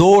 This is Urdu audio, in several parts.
2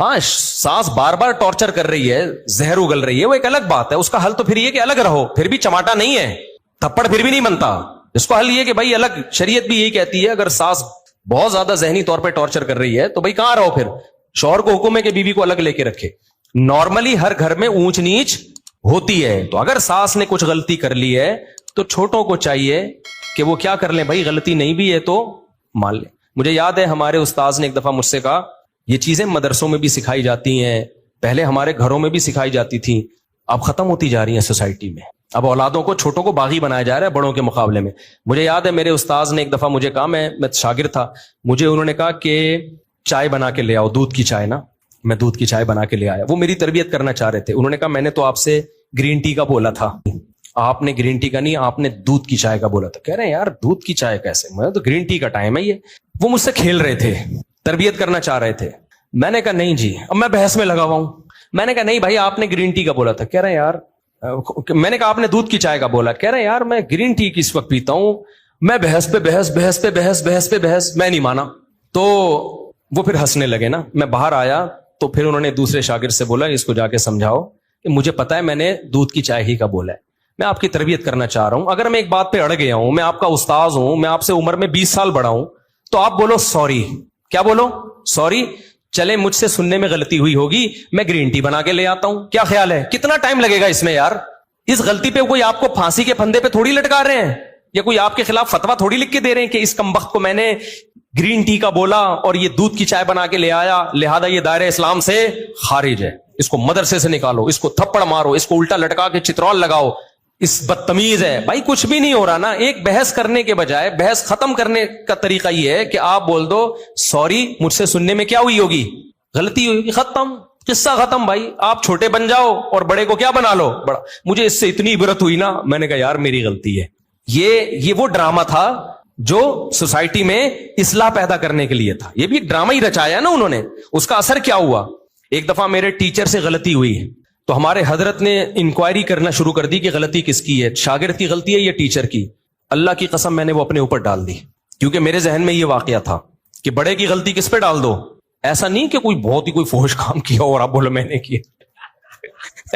ہاں ساس بار بار ٹارچر کر رہی ہے, زہر اگل رہی ہے, وہ ایک الگ بات ہے. اس کا حل تو پھر یہ کہ الگ رہو, پھر بھی چماٹا نہیں ہے, تھپڑ پھر بھی نہیں بنتا. اس کو حل یہ کہ بھائی الگ, شریعت بھی یہی کہتی ہے اگر ساس بہت زیادہ ذہنی طور پہ ٹارچر کر رہی ہے تو بھائی کہاں رہو, پھر شوہر کو حکم ہے کہ بیوی کو الگ لے کے رکھے. نارملی ہر گھر میں اونچ نیچ ہوتی ہے, تو اگر ساس نے کچھ غلطی کر لی ہے تو چھوٹوں کو چاہیے کہ وہ کیا کر لیں, بھائی غلطی نہیں بھی ہے تو مان لیں. مجھے یاد ہے ہمارے استاذ نے ایک دفعہ مجھ سے کہا, یہ چیزیں مدرسوں میں بھی سکھائی جاتی ہیں, پہلے ہمارے گھروں میں بھی سکھائی جاتی تھیں, اب ختم ہوتی جا رہی ہیں سوسائٹی میں. اب اولادوں کو, چھوٹوں کو باغی بنایا جا رہا ہے بڑوں کے مقابلے میں. مجھے یاد ہے میرے استاذ نے ایک دفعہ مجھے کہا, میں شاگرد تھا, مجھے انہوں نے کہا کہ چائے بنا کے لے آؤ, دودھ کی چائے نا. میں دودھ کی چائے بنا کے لے آیا. وہ میری تربیت کرنا چاہ رہے تھے. انہوں نے کہا میں نے تو آپ سے گرین ٹی کا بولا تھا, آپ نے گرین ٹی کا نہیں, آپ نے دودھ کی چائے کا بولا تھا. کہہ رہے ہیں یار دودھ کی چائے کیسے, میں تو گرین ٹی کا ٹائم ہے یہ. وہ مجھ سے کھیل رہے تھے, تربیت کرنا چاہ رہے تھے. میں نے کہا نہیں جی, اب میں بحث میں لگا ہوا ہوں. میں نے کہا نہیں بھائی آپ نے گرین ٹی کا بولا تھا. کہہ رہے ہیں یار, میں نے کہا آپ نے دودھ کی چائے کا بولا. کہہ رہے ہیں یار میں گرین ٹی کس وقت پیتا ہوں, میں بحث پہ بحث, بحث پہ بحث, بحث پہ بحث, میں نہیں مانا. تو وہ پھر ہنسنے لگے نا. میں باہر آیا تو پھر انہوں نے دوسرے شاگرد سے بولا اس کو جا کے سمجھاؤ کہ مجھے پتا ہے میں نے دودھ کی چائے ہی کا بولا ہے, میں آپ کی تربیت کرنا چاہ رہا ہوں. اگر میں ایک بات پہ اڑ گیا ہوں, میں آپ کا استاذ ہوں, میں آپ سے عمر میں 20 سال بڑا ہوں, تو آپ بولو سوری. کیا بولو, سوری. چلے مجھ سے سننے میں غلطی ہوئی ہوگی, میں گرین ٹی بنا کے لے آتا ہوں. کیا خیال ہے, کتنا ٹائم لگے گا اس میں یار؟ اس غلطی پہ کوئی آپ کو پھانسی کے پھندے پہ تھوڑی لٹکا رہے ہیں, یا کوئی آپ کے خلاف فتویٰ تھوڑی لکھ کے دے رہے ہیں کہ اس کمبخت کو میں نے گرین ٹی کا بولا اور یہ دودھ کی چائے بنا کے لے آیا, لہذا یہ دائرہ اسلام سے خارج ہے, اس کو مدرسے سے نکالو, اس کو تھپڑ مارو, اس کو الٹا لٹکا کے چترول لگاؤ, اس بدتمیز ہے. بھائی کچھ بھی نہیں ہو رہا نا. ایک بحث کرنے کے بجائے بحث ختم کرنے کا طریقہ یہ ہے کہ آپ بول دو سوری, مجھ سے سننے میں کیا ہوئی ہوگی, غلطی ہوئی ہوگی, ختم, قصہ ختم. بھائی آپ چھوٹے بن جاؤ اور بڑے کو کیا بنا لو بڑا. مجھے اس سے اتنی عبرت ہوئی نا, میں نے کہا یار میری غلطی ہے. یہ وہ ڈرامہ تھا جو سوسائٹی میں اصلاح پیدا کرنے کے لیے تھا. یہ بھی ڈرامہ ہی رچایا نا انہوں نے. اس کا اثر کیا ہوا, ایک دفعہ میرے ٹیچر سے غلطی ہوئی تو ہمارے حضرت نے انکوائری کرنا شروع کر دی کہ غلطی کس کی ہے, شاگرد کی غلطی ہے یا ٹیچر کی. اللہ کی قسم میں نے وہ اپنے اوپر ڈال دی, کیونکہ میرے ذہن میں یہ واقعہ تھا کہ بڑے کی غلطی کس پہ ڈال دو. ایسا نہیں کہ کوئی بہت ہی کوئی فحش کام کیا اور آپ بولو میں نے کیا.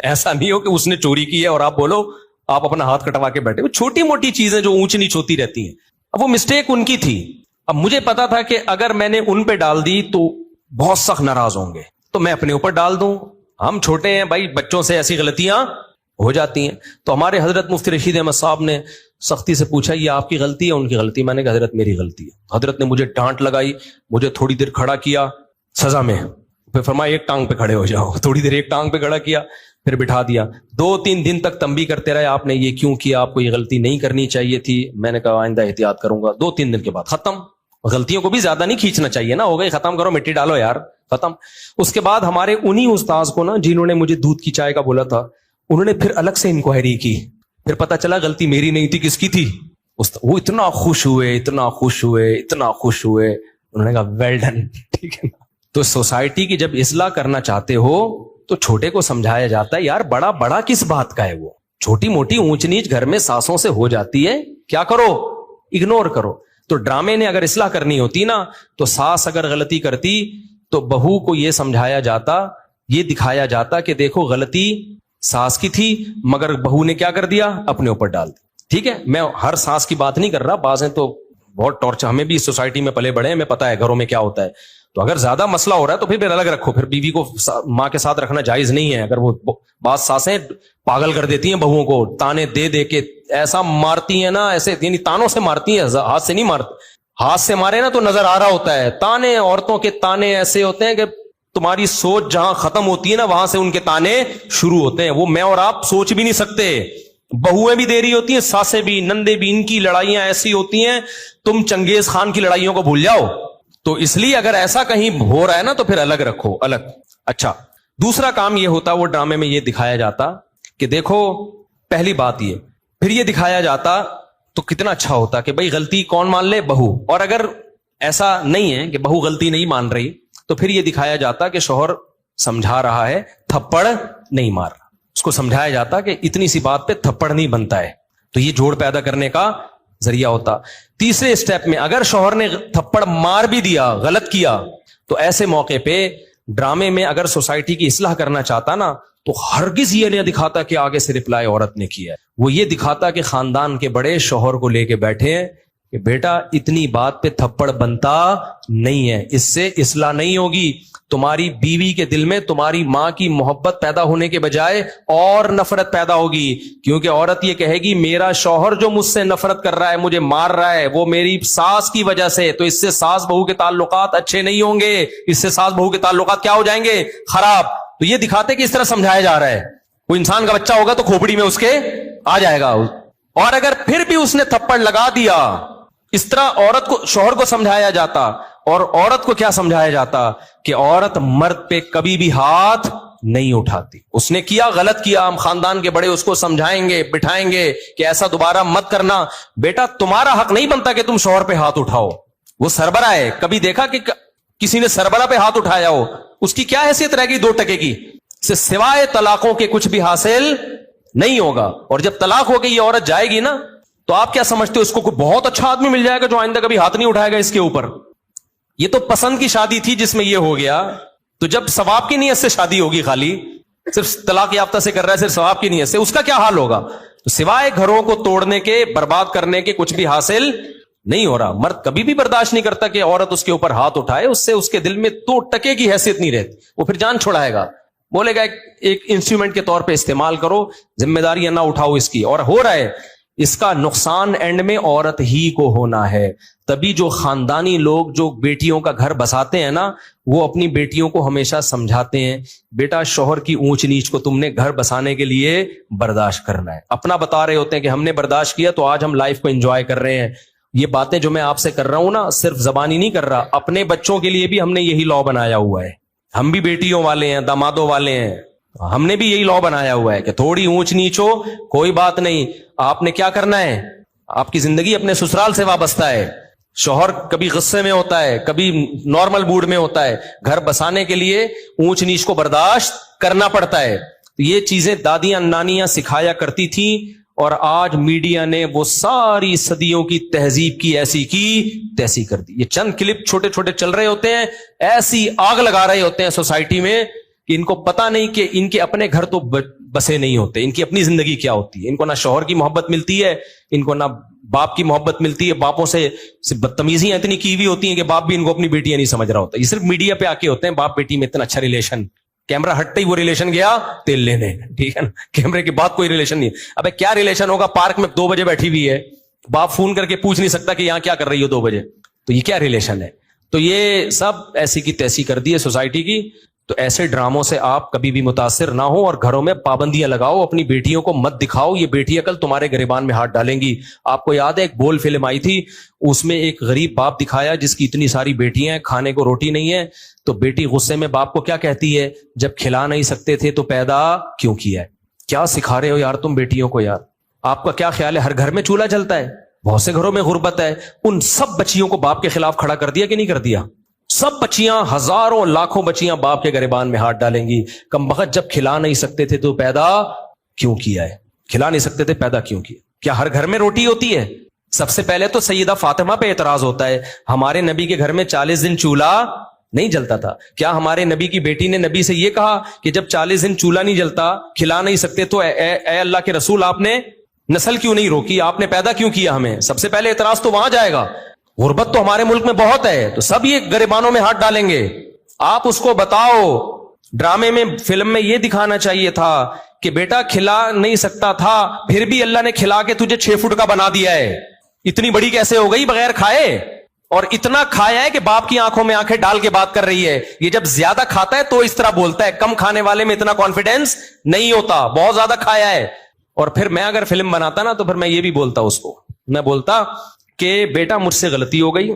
ایسا نہیں ہو کہ اس نے چوری کی ہے اور آپ بولو, آپ اپنا ہاتھ کٹوا کے بیٹھے. وہ چھوٹی موٹی چیزیں جو اونچ نیچ ہوتی رہتی ہیں. اب وہ مسٹیک ان کی تھی. اب مجھے پتا تھا کہ اگر میں نے ان پہ ڈال دی تو بہت سخت ناراض ہوں گے, تو میں اپنے اوپر ڈال دوں. ہم چھوٹے ہیں بھائی, بچوں سے ایسی غلطیاں ہو جاتی ہیں. تو ہمارے حضرت مفتی رشید احمد صاحب نے سختی سے پوچھا یہ آپ کی غلطی ہے ان کی غلطی؟ میں نے کہا حضرت میری غلطی ہے. حضرت نے مجھے ڈانٹ لگائی, مجھے تھوڑی دیر کھڑا کیا سزا میں, پھر فرمایا ایک ٹانگ پہ کھڑے ہو جاؤ. تھوڑی دیر ایک ٹانگ پہ کھڑا کیا, پھر بٹھا دیا. 2-3 دن تک تنبیہ کرتے رہے, آپ نے یہ کیوں کیا, آپ کو یہ غلطی نہیں کرنی چاہیے تھی. میں نے کہا آئندہ احتیاط کروں گا. 2-3 دن کے بعد ختم. غلطیوں کو بھی زیادہ نہیں کھینچنا چاہیے نا, ہو گئی ختم کرو, مٹی ڈالو یار, ختم. اس کے بعد ہمارے انہی استاذ کو نا جنہوں نے مجھے دودھ کی چائے کا بولا تھا, انہوں نے پھر الگ سے انکوائری کی. پھر پتا چلا غلطی میری نہیں تھی, کس کی تھی. وہ اتنا خوش ہوئے, اتنا خوش ہوئے, اتنا خوش ہوئے. انہوں نے کہا ویل ڈن, ٹھیک ہے نا. تو سوسائٹی کی جب اصلاح کرنا چاہتے ہو تو چھوٹے کو سمجھایا جاتا ہے یار بڑا بڑا کس بات کا ہے. وہ چھوٹی موٹی اونچ نیچ گھر میں ساسوں سے ہو جاتی ہے, کیا کرو, اگنور کرو. تو ڈرامے نے اگر اصلاح کرنی ہوتی نا, تو ساس اگر غلطی کرتی تو بہو کو یہ سمجھایا جاتا, یہ دکھایا جاتا کہ دیکھو غلطی ساس کی تھی مگر بہو نے کیا کر دیا, اپنے اوپر ڈال دی. ٹھیک ہے, میں ہر ساس کی بات نہیں کر رہا, بعض ہیں تو بہت ٹارچر, ہمیں بھی اس سوسائٹی میں پلے بڑے ہیں, ہمیں پتا ہے گھروں میں کیا ہوتا ہے. تو اگر زیادہ مسئلہ ہو رہا ہے تو پھر الگ رکھو, پھر بیوی کو ماں کے ساتھ رکھنا جائز نہیں ہے. اگر وہ بعض ساسیں پاگل کر دیتی ہیں بہوؤں کو, تانے دے دے کے ایسا مارتی ہیں نا, ایسے یعنی تانوں سے مارتی ہیں, ہاتھ سے نہیں مارتی. ہاتھ سے مارے نا تو نظر آ رہا ہوتا ہے. تانے, عورتوں کے تانے ایسے ہوتے ہیں کہ تمہاری سوچ جہاں ختم ہوتی ہے نا وہاں سے ان کے تانے شروع ہوتے ہیں. وہ میں اور آپ سوچ بھی نہیں سکتے. بہویں بھی دے رہی ہوتی ہیں, ساسیں بھی, نندے بھی. ان کی لڑائیاں ایسی ہوتی ہیں تم چنگیز خان کی لڑائیوں کو بھول جاؤ. تو اس لیے اگر ایسا کہیں ہو رہا ہے نا تو پھر الگ رکھو, الگ. اچھا, دوسرا کام یہ ہوتا, وہ ڈرامے میں یہ دکھایا جاتا کہ دیکھو, پہلی بات یہ, پھر یہ دکھایا جاتا تو کتنا اچھا ہوتا کہ بھئی غلطی کون مان لے, بہو. اور اگر ایسا نہیں ہے کہ بہو غلطی نہیں مان رہی تو پھر یہ دکھایا جاتا کہ شوہر سمجھا رہا ہے, تھپڑ نہیں مار رہا. اس کو سمجھایا جاتا کہ اتنی سی بات پہ تھپڑ نہیں بنتا ہے. تو یہ جوڑ پیدا کرنے کا ذریعہ ہوتا. تیسرے اسٹیپ میں اگر شوہر نے تھپڑ مار بھی دیا, غلط کیا, تو ایسے موقع پہ ڈرامے میں اگر سوسائٹی کی اصلاح کرنا چاہتا نا تو ہرگز یہ نہیں دکھاتا کہ آگے سے رپلائی عورت نے کیا ہے. وہ یہ دکھاتا کہ خاندان کے بڑے شوہر کو لے کے بیٹھے ہیں کہ بیٹا اتنی بات پہ تھپڑ بنتا نہیں ہے, اس سے اصلاح نہیں ہوگی. تمہاری بیوی کے دل میں تمہاری ماں کی محبت پیدا ہونے کے بجائے اور نفرت پیدا ہوگی, کیونکہ عورت یہ کہے گی میرا شوہر جو مجھ سے نفرت کر رہا ہے, مجھے مار رہا ہے, وہ میری ساس کی وجہ سے, تو اس سے ساس بہو کے تعلقات اچھے نہیں ہوں گے, اس سے ساس بہو کے تعلقات کیا ہو جائیں گے, خراب. تو یہ دکھاتے کہ اس طرح سمجھایا جا رہا ہے. کوئی انسان کا بچہ ہوگا تو کھوپڑی میں اس کے آ جائے گا, اور اگر پھر بھی اس نے تھپڑ لگا دیا, اس طرح عورت کو شوہر کو سمجھایا جاتا. اور عورت کو کیا سمجھایا جاتا کہ عورت مرد پہ کبھی بھی ہاتھ نہیں اٹھاتی. اس نے کیا, غلط کیا, ہم خاندان کے بڑے اس کو سمجھائیں گے, بٹھائیں گے کہ ایسا دوبارہ مت کرنا. بیٹا تمہارا حق نہیں بنتا کہ تم شوہر پہ ہاتھ اٹھاؤ, وہ سربراہ ہے. کبھی دیکھا کہ کسی نے سربراہ پہ ہاتھ اٹھایا ہو؟ اس کی کیا حیثیت رہے گی 2 ٹکے کی؟ سوائے طلاقوں کے کچھ بھی حاصل نہیں ہوگا. اور جب طلاق ہو گئی یہ عورت جائے گی نا, تو آپ کیا سمجھتے ہو اس کو کوئی بہت اچھا آدمی مل جائے گا جو آئندہ کبھی ہاتھ نہیں اٹھائے گا اس کے اوپر؟ یہ تو پسند کی شادی تھی جس میں یہ ہو گیا. تو جب ثواب کی نیت سے شادی ہوگی, خالی صرف طلاق یافتہ سے کر رہا ہے, صرف ثواب کی نیت سے, اس کا کیا حال ہوگا؟ تو سوائے گھروں کو توڑنے کے, برباد کرنے کے کچھ بھی حاصل نہیں ہو رہا. مرد کبھی بھی برداشت نہیں کرتا کہ عورت اس کے اوپر ہاتھ اٹھائے, اس سے اس کے دل میں 2 ٹکے کی حیثیت نہیں رہتی. وہ پھر جان چھڑائے گا, بولے گا ایک انسٹرومنٹ کے طور پہ استعمال کرو, ذمہ داریاں نہ اٹھاؤ اس کی. اور ہو رہا ہے اس کا نقصان اینڈ میں عورت ہی کو ہونا ہے. تبھی جو خاندانی لوگ جو بیٹیوں کا گھر بساتے ہیں نا, وہ اپنی بیٹیوں کو ہمیشہ سمجھاتے ہیں بیٹا شوہر کی اونچ نیچ کو تم نے گھر بسانے کے لیے برداشت کرنا ہے. اپنا بتا رہے ہوتے ہیں کہ ہم نے برداشت کیا تو آج ہم لائف کو انجوائے کر رہے ہیں. یہ باتیں جو میں آپ سے کر رہا ہوں نا, صرف زبانی نہیں کر رہا, اپنے بچوں کے لیے بھی ہم نے یہی لا بنایا ہوا ہے. ہم بھی بیٹیوں والے ہیں, دامادوں والے ہیں, ہم نے بھی یہی لا بنایا ہوا ہے کہ تھوڑی اونچ نیچ ہو کوئی بات نہیں, آپ نے کیا کرنا ہے, آپ کی زندگی اپنے سسرال سے وابستہ ہے. شوہر کبھی غصے میں ہوتا ہے, کبھی نارمل موڈ میں ہوتا ہے, گھر بسانے کے لیے اونچ نیچ کو برداشت کرنا پڑتا ہے. یہ چیزیں دادیاں نانیاں سکھایا کرتی تھیں, اور آج میڈیا نے وہ ساری صدیوں کی تہذیب کی ایسی کی تیسی کر دی. یہ چند کلپ چھوٹے چھوٹے چل رہے ہوتے ہیں, ایسی آگ لگا رہے ہوتے ہیں سوسائٹی میں کہ ان کو پتا نہیں کہ ان کے اپنے گھر تو بسے نہیں ہوتے, ان کی اپنی زندگی کیا ہوتی ہے. ان کو نہ شوہر کی محبت ملتی ہے, ان کو نہ باپ کی محبت ملتی ہے, باپوں سے بدتمیزیاں اتنی کی ہوئی ہوتی ہیں کہ باپ بھی ان کو اپنی بیٹیاں نہیں سمجھ رہا ہوتا. یہ صرف میڈیا پہ آ کے ہوتے ہیں, باپ بیٹی میں اتنا اچھا ریلیشن, کیمرہ ہٹتے ہی وہ ریلیشن گیا تیل لینے, ٹھیک ہے نا, کیمرے کے بعد کوئی ریلیشن نہیں. ابے کیا ریلیشن ہوگا, پارک میں 2 بجے بیٹھی ہوئی ہے, باپ فون کر کے پوچھ نہیں سکتا کہ یہاں کیا کر رہی ہو 2 بجے, تو یہ کیا ریلیشن ہے؟ تو یہ سب ایسی کی تیسی کر دی ہے سوسائٹی کی. تو ایسے ڈراموں سے آپ کبھی بھی متاثر نہ ہو, اور گھروں میں پابندیاں لگاؤ, اپنی بیٹیوں کو مت دکھاؤ. یہ بیٹیاں کل تمہارے گریبان میں ہاتھ ڈالیں گی. آپ کو یاد ہے ایک بول فلم آئی تھی, اس میں ایک غریب باپ دکھایا جس کی اتنی ساری بیٹیاں ہیں, کھانے کو روٹی نہیں ہے, تو بیٹی غصے میں باپ کو کیا کہتی ہے, جب کھلا نہیں سکتے تھے تو پیدا کیوں کیا ہے؟ کیا سکھا رہے ہو یار تم بیٹیوں کو یار؟ آپ کا کیا خیال ہے ہر گھر میں چولہا جلتا ہے؟ بہت سے گھروں میں غربت ہے. ان سب بچیوں کو باپ کے خلاف کھڑا کر دیا کہ نہیں کر دیا؟ سب بچیاں, ہزاروں لاکھوں بچیاں باپ کے گریبان میں ہاتھ ڈالیں گی. کمبخت جب کھلا نہیں سکتے تھے تو پیدا کیوں کیا ہے؟ کھلا نہیں سکتے تھے پیدا کیوں کیا؟ کیا ہر گھر میں روٹی ہوتی ہے؟ سب سے پہلے تو سیدہ فاطمہ پہ اعتراض ہوتا ہے, ہمارے نبی کے گھر میں 40 دن چولہا نہیں جلتا تھا. کیا ہمارے نبی کی بیٹی نے نبی سے یہ کہا کہ جب 40 دن چولہا نہیں جلتا, کھلا نہیں سکتے, تو اے اللہ کے رسول آپ نے نسل کیوں نہیں روکی, آپ نے پیدا کیوں کیا ہمیں؟ سب سے پہلے اعتراض تو وہاں جائے گا. غربت تو ہمارے ملک میں بہت ہے, تو سب یہ گریبانوں میں ہاتھ ڈالیں گے. آپ اس کو بتاؤ, ڈرامے میں فلم میں یہ دکھانا چاہیے تھا کہ بیٹا کھلا نہیں سکتا تھا, پھر بھی اللہ نے کھلا کے تجھے 6 فٹ کا بنا دیا ہے. اتنی بڑی کیسے ہو گئی بغیر کھائے؟ اور اتنا کھایا ہے کہ باپ کی آنکھوں میں آنکھیں ڈال کے بات کر رہی ہے. یہ جب زیادہ کھاتا ہے تو اس طرح بولتا ہے, کم کھانے والے میں اتنا کانفیڈینس نہیں ہوتا, بہت زیادہ کھایا ہے. اور پھر میں اگر فلم بناتا نا تو پھر میں یہ بھی بولتا اس کو, میں بولتا کہ بیٹا مجھ سے غلطی ہو گئی,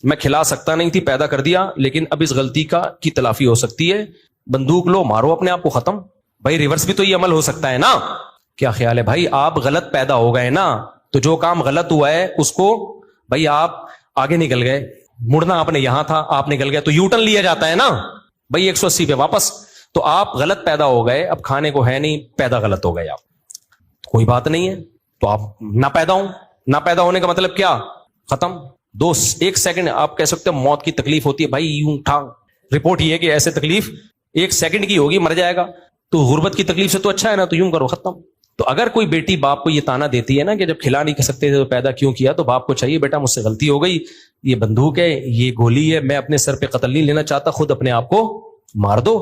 میں کھلا سکتا نہیں تھی, پیدا کر دیا, لیکن اب اس غلطی کی تلافی ہو سکتی ہے. بندوق لو, مارو اپنے آپ کو ختم. بھائی ریورس بھی تو یہ عمل ہو سکتا ہے نا. کیا خیال ہے بھائی؟ آپ غلط پیدا ہو گئے نا, تو جو کام غلط ہوا ہے اس کو, بھائی آپ آگے نکل گئے, مڑنا آپ نے یہاں تھا, آپ نکل گئے, تو یو ٹرن لیا جاتا ہے نا بھائی 180 پہ واپس. تو آپ غلط پیدا ہو گئے, اب کھانے کو ہے نہیں, پیدا غلط ہو گئے آپ, کوئی بات نہیں ہے, تو آپ نہ پیدا ہوں. نہ پیدا ہونے کا مطلب کیا؟ ختم. 1 سیکنڈ آپ کہہ سکتے ہیں موت کی تکلیف ہوتی ہے, بھائی یوں اٹھا رپورٹ یہ ہے کہ ایسے تکلیف 1 سیکنڈ کی ہوگی, مر جائے گا. تو غربت کی تکلیف سے تو اچھا ہے نا, تو یوں کرو, ختم. تو اگر کوئی بیٹی باپ کو یہ تانا دیتی ہے نا کہ جب کھلا نہیں سکتے تھے تو پیدا کیوں کیا, تو باپ کو چاہیے بیٹا مجھ سے غلطی ہو گئی, یہ بندوق ہے, یہ گولی ہے, میں اپنے سر پہ قتل نہیں لینا چاہتا, خود اپنے آپ کو مار دو,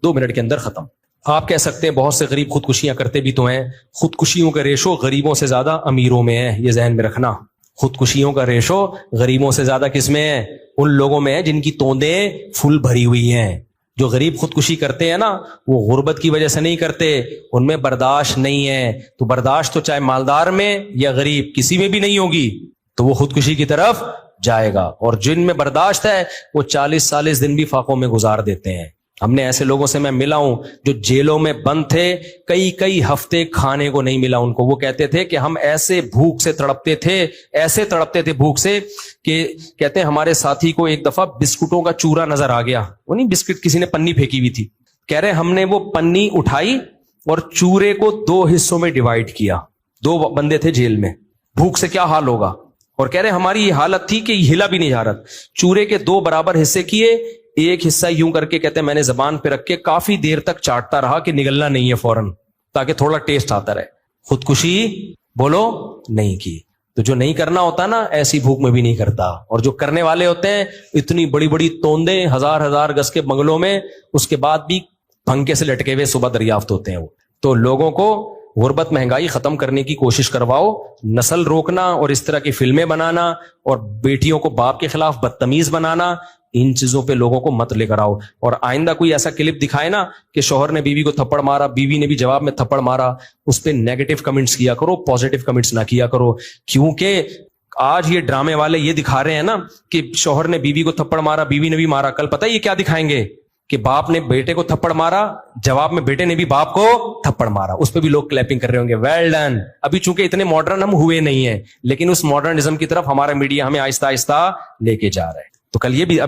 2 منٹ کے اندر ختم. آپ کہہ سکتے ہیں بہت سے غریب خودکشیاں کرتے بھی تو ہیں, خودکشیوں کا ریشو غریبوں سے زیادہ امیروں میں ہے, یہ ذہن میں رکھنا. خودکشیوں کا ریشو غریبوں سے زیادہ کس میں ہے؟ ان لوگوں میں ہے جن کی توندیں پھول بھری ہوئی ہیں. جو غریب خودکشی کرتے ہیں نا, وہ غربت کی وجہ سے نہیں کرتے, ان میں برداشت نہیں ہے. تو برداشت تو چاہے مالدار میں یا غریب کسی میں بھی نہیں ہوگی, تو وہ خودکشی کی طرف جائے گا. اور جن میں برداشت ہے وہ 40 دن بھی فاقوں میں گزار دیتے ہیں. ہم نے ایسے لوگوں سے میں ملا ہوں جو جیلوں میں بند تھے, کئی ہفتے کھانے کو نہیں ملا ان کو. وہ کہتے تھے کہ ہم ایسے بھوک سے تڑپتے تھے بھوک سے کہ کہتے ہیں ہمارے ساتھی کو ایک دفعہ بسکٹوں کا چورا نظر آ گیا. وہ نہیں بسکٹ, کسی نے پنی پھینکی ہوئی تھی. کہہ رہے ہم نے وہ پنی اٹھائی اور چورے کو 2 حصوں میں ڈیوائیڈ کیا. 2 بندے تھے جیل میں, بھوک سے کیا حال ہوگا. اور کہہ رہے ہماری یہ حالت تھی کہ یہ ہلا بھی نہیں جا رہا. چورے کے 2 برابر حصے کیے, ایک حصہ یوں کر کے کہتے ہیں میں نے زبان پہ رکھ کے کافی دیر تک چاٹتا رہا کہ نگلنا نہیں ہے فوراً, تاکہ تھوڑا ٹیسٹ آتا رہے. خودکشی بولو نہیں کی. تو جو نہیں کرنا ہوتا نا, ایسی بھوک میں بھی نہیں کرتا. اور جو کرنے والے ہوتے ہیں اتنی بڑی بڑی توندیں 1000 گز کے بنگلوں میں, اس کے بعد بھی پھنکے سے لٹکے ہوئے صبح دریافت ہوتے ہیں وہ. تو لوگوں کو غربت مہنگائی ختم کرنے کی کوشش کرواؤ, نسل روکنا اور اس طرح کی فلمیں بنانا اور بیٹیوں کو باپ کے خلاف بدتمیز بنانا, ان چیزوں پہ لوگوں کو مت لے کر آؤ. اور آئندہ کوئی ایسا کلپ دکھائے نا کہ شوہر نے بیوی کو تھپڑ مارا, بیوی نے بھی جواب میں تھپڑ مارا, اس پہ نیگیٹو کمنٹس کیا کرو, پازیٹو کمنٹس نہ کیا کرو. کیونکہ آج یہ ڈرامے والے یہ دکھا رہے ہیں نا کہ شوہر نے بیوی کو تھپڑ مارا, بیوی نے بھی مارا. کل پتہ ہے یہ کیا دکھائیں گے کہ باپ نے بیٹے کو تھپڑ مارا, جواب میں بیٹے نے بھی باپ کو تھپڑ مارا. اس پہ بھی لوگ کلیپنگ کر رہے ہوں گے, ویل ڈن. ابھی چونکہ اتنے ماڈرن ہم ہوئے نہیں ہیں, لیکن اس ماڈرنزم کی طرف ہمارا میڈیا ہمیں آہستہ آہستہ لے کے جا رہا ہے. تو کل یہ بھی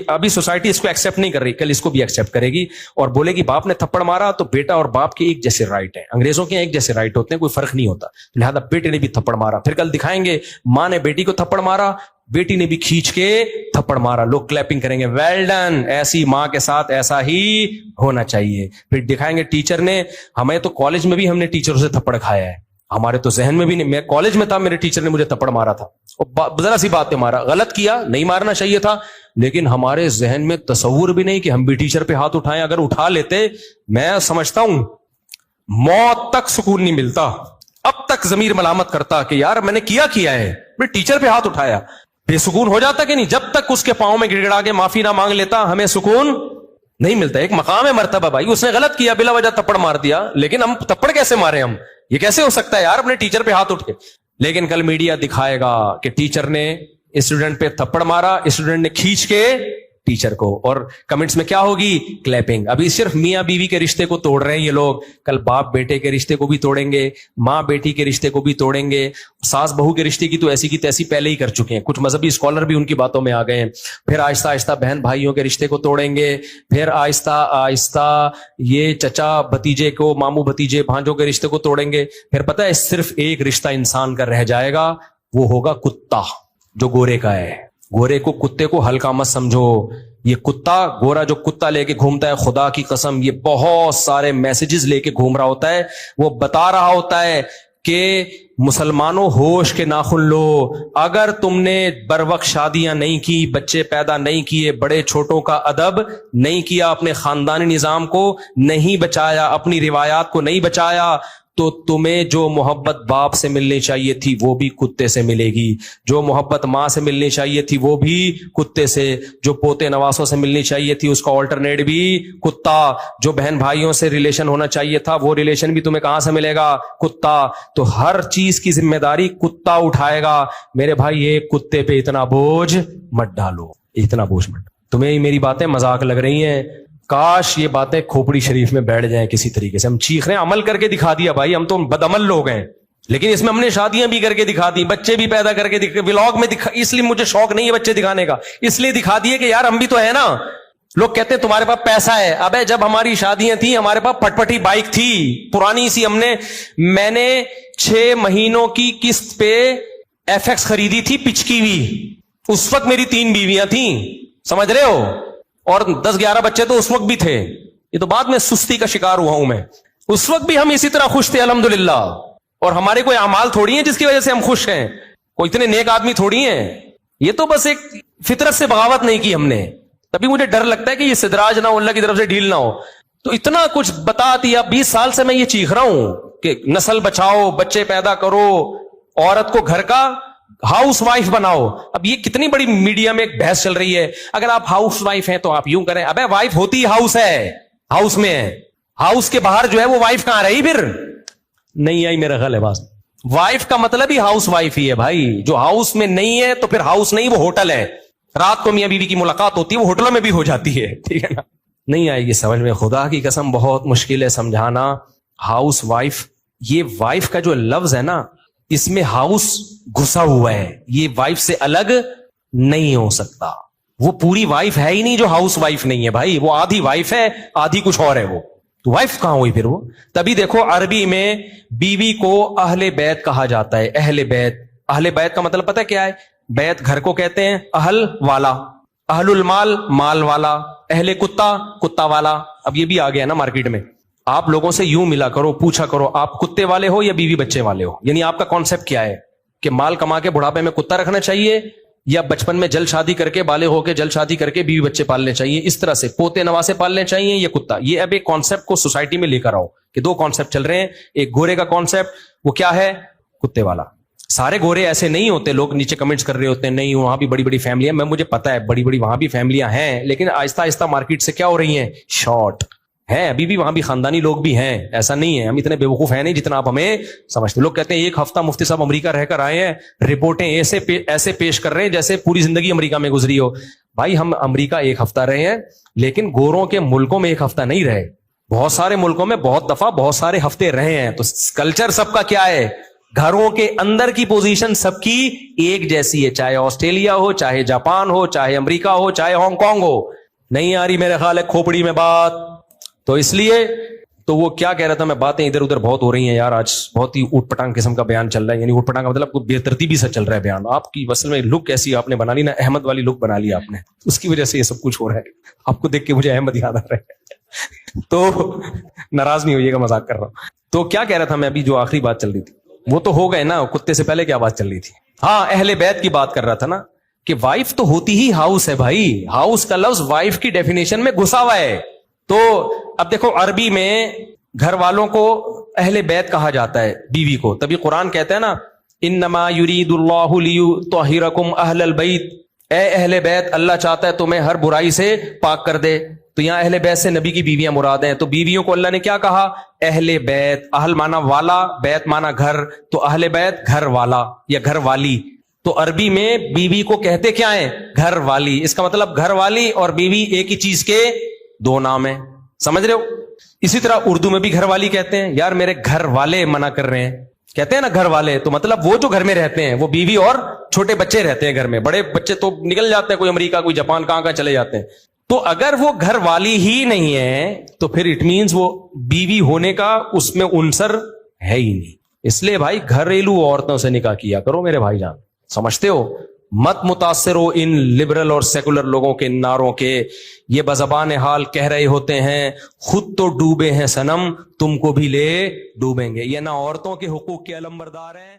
ابھی سوسائٹی اس کو ایکسپٹ نہیں کر رہی, کل اس کو بھی ایکسپٹ کرے گی اور بولے گی باپ نے تھپڑ مارا تو بیٹا اور باپ کے ایک جیسے رائٹ ہیں. انگریزوں کے ایک جیسے رائٹ ہوتے ہیں, کوئی فرق نہیں ہوتا, لہذا بیٹے نے بھی تھپڑ مارا. پھر کل دکھائیں گے ماں نے بیٹی کو تھپڑ مارا, بیٹی نے بھی کھینچ کے تھپڑ مارا, لوگ کلیپنگ کریں گے, ویل ڈن. ایسی ماں کے ساتھ ایسا ہی ہونا چاہیے. پھر دکھائیں گے ٹیچر نے, ہمیں تو کالج میں بھی ہم نے ٹیچروں سے تھپڑ کھایا ہے, ہمارے تو ذہن میں بھی نہیں. میں کالج میں تھا, میرے ٹیچر نے مجھے تھپڑ مارا تھا, ذرا سی بات پہ مارا, غلط کیا, نہیں مارنا چاہیے تھا, لیکن ہمارے ذہن میں تصور بھی نہیں کہ ہم بھی ٹیچر پہ ہاتھ اٹھائیں. اگر اٹھا لیتے, میں سمجھتا ہوں موت تک سکون نہیں ملتا. اب تک ضمیر ملامت کرتا کہ یار میں نے کیا ہے, میں ٹیچر پہ ہاتھ اٹھایا. بے سکون ہو جاتا کہ نہیں؟ جب تک اس کے پاؤں میں گڑ گڑا کے معافی نہ مانگ لیتا ہمیں سکون نہیں ملتا. ایک مقام ہے مرتبہ بھائی, اس نے غلط کیا, بلا وجہ تھپڑ مار دیا, لیکن ہم تھپڑ کیسے مارے, ہم یہ کیسے ہو سکتا ہے یار اپنے ٹیچر پہ ہاتھ اٹھ کے. لیکن کل میڈیا دکھائے گا کہ ٹیچر نے اسٹوڈنٹ پہ تھپڑ مارا, اسٹوڈنٹ نے کھینچ کے ٹیچر کو, اور کمنٹس میں کیا ہوگی, کلیپنگ. ابھی صرف میاں بیوی کے رشتے کو توڑ رہے ہیں یہ لوگ, کل باپ بیٹے کے رشتے کو بھی توڑیں گے, ماں بیٹی کے رشتے کو بھی توڑیں گے, ساس بہو کے رشتے کی تو ایسی کی تیسی پہلے ہی کر چکے ہیں, کچھ مذہبی اسکالر بھی ان کی باتوں میں آ گئے ہیں. پھر آہستہ آہستہ بہن بھائیوں کے رشتے کو توڑیں گے, پھر آہستہ آہستہ یہ چچا بھتیجے کو, ماموں بھتیجے بھانجوں کے رشتے کو توڑیں گے. پھر پتہ ہے صرف ایک رشتہ انسان کا رہ جائے گا, وہ ہوگا کتا, جو گورے کا ہے. گورے کو, کتے کو ہلکا مت سمجھو. یہ کتا, گورا جو کتا لے کے گھومتا ہے, خدا کی قسم یہ بہت سارے میسیجز لے کے گھوم رہا ہوتا ہے. وہ بتا رہا ہوتا ہے کہ مسلمانوں ہوش کے ناخن لو, اگر تم نے بر وقت شادیاں نہیں کی, بچے پیدا نہیں کیے, بڑے چھوٹوں کا ادب نہیں کیا, اپنے خاندانی نظام کو نہیں بچایا, اپنی روایات کو نہیں بچایا, تو تمہیں جو محبت باپ سے ملنی چاہیے تھی وہ بھی کتے سے ملے گی, جو محبت ماں سے ملنی چاہیے تھی وہ بھی کتے سے, جو پوتے نواسوں سے ملنی چاہیے تھی اس کا آلٹرنیٹ بھی کتا, جو بہن بھائیوں سے ریلیشن ہونا چاہیے تھا وہ ریلیشن بھی تمہیں کہاں سے ملے گا, کتا. تو ہر چیز کی ذمہ داری کتا اٹھائے گا. میرے بھائی ایک کتے پہ اتنا بوجھ مت ڈالو, اتنا بوجھ مت. تمہیں میری باتیں مذاق لگ رہی ہیں, کاش یہ باتیں کھوپڑی شریف میں بیٹھ جائیں کسی طریقے سے. ہم چیخ رہے ہیں, عمل کر کے دکھا دیا بھائی, ہم تو بدعمل لوگ ہیں, لیکن اس میں ہم نے شادیاں بھی کر کے دکھا دی, بچے بھی پیدا کر کے ولاگ میں دکھا. اس لیے مجھے شوق نہیں ہے بچے دکھانے کا, اس لیے دکھا دیے کہ یار ہم بھی تو ہے نا. لوگ کہتے ہیں تمہارے پاس پیسہ ہے, ابے جب ہماری شادیاں تھیں ہمارے پاس پٹپٹی بائک تھی پرانی سی, میں نے 6 مہینوں کی قسط پہ FX خریدی تھی پچکی ہوئی, اس وقت میری 3 بیویاں تھیں, سمجھ رہے ہو, اور 10-11 بچے تو اس وقت بھی تھے, یہ تو بعد میں سستی کا شکار ہوا ہوں میں. اس وقت بھی ہم اسی طرح خوش تھے الحمدللہ, اور ہمارے کوئی اعمال تھوڑی ہیں جس کی وجہ سے ہم خوش ہیں, کوئی اتنے نیک آدمی تھوڑی ہیں, یہ تو بس ایک فطرت سے بغاوت نہیں کی ہم نے. تبھی مجھے ڈر لگتا ہے کہ یہ سدراج نہ ہو, اللہ کی طرف سے ڈھیل نہ ہو. تو اتنا کچھ بتا دیا, 20 سال سے میں یہ چیخ رہا ہوں کہ نسل بچاؤ, بچے پیدا کرو, عورت کو گھر کا ہاؤس وائف بناؤ. اب یہ کتنی بڑی میڈیا میں ایک بحث چل رہی ہے, اگر آپ ہاؤس وائف ہیں تو آپ یوں کریں. ابے وائف ہوتی ہاؤس ہے, ہاؤس میں ہے, ہاؤس کے باہر جو ہے وہ وائف کہاں رہی پھر؟ نہیں آئی میرا خیال ہے بات. وائف کا مطلب ہی ہاؤس وائف ہی ہے بھائی. جو ہاؤس میں نہیں ہے تو پھر ہاؤس نہیں, وہ ہوٹل ہے. رات کو میاں بیوی کی ملاقات ہوتی ہے, وہ ہوٹلوں میں بھی ہو جاتی ہے, ٹھیک ہے نا. نہیں آئے گی سمجھ میں, خدا کی قسم بہت مشکل ہے سمجھانا. ہاؤس وائف, یہ وائف کا جو لفظ ہے نا, اس میں ہاؤس گھسا ہوا ہے, یہ وائف سے الگ نہیں ہو سکتا. وہ پوری وائف ہے ہی نہیں جو ہاؤس وائف نہیں ہے بھائی, وہ آدھی وائف ہے آدھی کچھ اور ہے. وہ تو وائف کہاں ہوئی پھر وہ؟ تبھی دیکھو عربی میں بیوی کو اہل بیت کہا جاتا ہے. اہل بیت, اہل بیت کا مطلب پتہ کیا ہے؟ بیت گھر کو کہتے ہیں, اہل والا, اہل المال مال والا, اہل کتا کتا والا. اب یہ بھی آ گیا نا مارکیٹ میں. آپ لوگوں سے یوں ملا کرو, پوچھا کرو آپ کتے والے ہو یا بیوی بچے والے ہو, یعنی آپ کا کانسیپٹ کیا ہے کہ مال کما کے بڑھاپے میں کتا رکھنا چاہیے, یا بچپن میں جلد شادی کر کے بالغ ہو کے جلد شادی کر کے بیوی بچے پالنے چاہیے, اس طرح سے پوتے نواسے پالنے چاہیے, یا کتا. یہ اب ایک کانسیپٹ کو سوسائٹی میں لے کر آؤ کہ دو کانسیپٹ چل رہے ہیں. ایک گورے کا کانسیپٹ, وہ کیا ہے؟ کتے والا. سارے گورے ایسے نہیں ہوتے, لوگ نیچے کمنٹس کر رہے ہوتے ہیں نہیں وہاں بھی بڑی بڑی فیملیاں, میں مجھے پتا ہے بڑی بڑی وہاں بھی فیملیاں ہیں, لیکن آہستہ آہستہ مارکیٹ سے کیا ہو رہی ہیں؟ شارٹ ہیں. ابھی بھی وہاں بھی خاندانی لوگ بھی ہیں, ایسا نہیں ہے, ہم اتنے بیوقوف ہیں نہیں جتنا آپ ہمیں سمجھتے. لوگ کہتے ہیں ایک ہفتہ مفتی صاحب امریکہ رہ کر آئے ہیں, رپورٹیں ایسے پیش کر رہے ہیں جیسے پوری زندگی امریکہ میں گزری ہو. بھائی ہم امریکہ ایک ہفتہ رہے ہیں, لیکن گوروں کے ملکوں میں ایک ہفتہ نہیں رہے. بہت سارے ملکوں میں بہت دفعہ بہت سارے ہفتے رہے ہیں. تو کلچر سب کا کیا ہے؟ گھروں کے اندر کی پوزیشن سب کی ایک جیسی ہے, چاہے آسٹریلیا ہو, چاہے جاپان ہو, چاہے امریکہ ہو, چاہے ہانگ کانگ ہو. نہیں آ رہی میرے خیال ہے کھوپڑی میں بات. تو اس لیے تو وہ کیا کہہ رہا تھا میں, باتیں ادھر ادھر بہت ہو رہی ہیں یار, آج بہت ہی اوٹ پٹانگ قسم کا بیان چل رہا ہے. یعنی اوٹ پٹانگ کا مطلب بے ترتیبی سے چل رہا ہے بیان. آپ کی اصل میں لک ایسی آپ نے بنا لی نا, احمد والی لک بنا لی آپ نے, اس کی وجہ سے یہ سب کچھ ہو رہا ہے. آپ کو دیکھ کے مجھے احمد یاد آ رہا ہے, تو ناراض نہیں ہوئیے گا, مذاق کر رہا ہوں. تو کیا کہہ رہا تھا میں, ابھی جو آخری بات چل رہی تھی وہ تو ہو گئے نا, کتے سے پہلے کیا بات چل رہی تھی؟ ہاں اہل بیت کی بات کر رہا تھا نا, کہ وائف تو ہوتی ہی ہاؤس ہے بھائی. ہاؤس کا لفظ وائف کی ڈیفینیشن میں گھسا ہوا ہے. تو اب دیکھو عربی میں گھر والوں کو اہل بیت کہا جاتا ہے, بیوی کو. تبھی قرآن کہتا ہے نا انما یرید اللہ لیطہرکم اہل البیت, اے اہل بیت اللہ چاہتا ہے تمہیں ہر برائی سے پاک کر دے. تو یہاں اہل بیت سے نبی کی بیویاں مراد ہیں. تو بیویوں کو اللہ نے کیا کہا؟ اہل بیت. اہل مانا والا, بیت مانا گھر, تو اہل بیت گھر والا یا گھر والی. تو عربی میں بیوی کو کہتے کیا ہیں؟ گھر والی. اس کا مطلب گھر والی اور بیوی ایک ہی چیز کے دو نام ہیں, سمجھ رہے ہو؟ اسی طرح اردو میں بھی گھر والی کہتے ہیں. یار میرے گھر والے منع کر رہے ہیں, کہتے ہیں نا گھر والے, تو مطلب وہ جو گھر میں رہتے ہیں, وہ بیوی اور چھوٹے بچے رہتے ہیں گھر میں. بڑے بچے تو نکل جاتے ہیں, کوئی امریکہ کوئی جاپان کہاں چلے جاتے ہیں. تو اگر وہ گھر والی ہی نہیں ہے تو پھر اٹ مینز وہ بیوی ہونے کا اس میں عنصر ہے ہی نہیں. اس لیے بھائی گھریلو عورتوں سے نکاح کیا کرو میرے بھائی جان, سمجھتے ہو؟ مت متاثر ہو ان لبرل اور سیکولر لوگوں کے نعروں کے. یہ بزبان حال کہہ رہے ہوتے ہیں خود تو ڈوبے ہیں صنم, تم کو بھی لے ڈوبیں گے. یہ نہ عورتوں کے حقوق کے علمبردار ہیں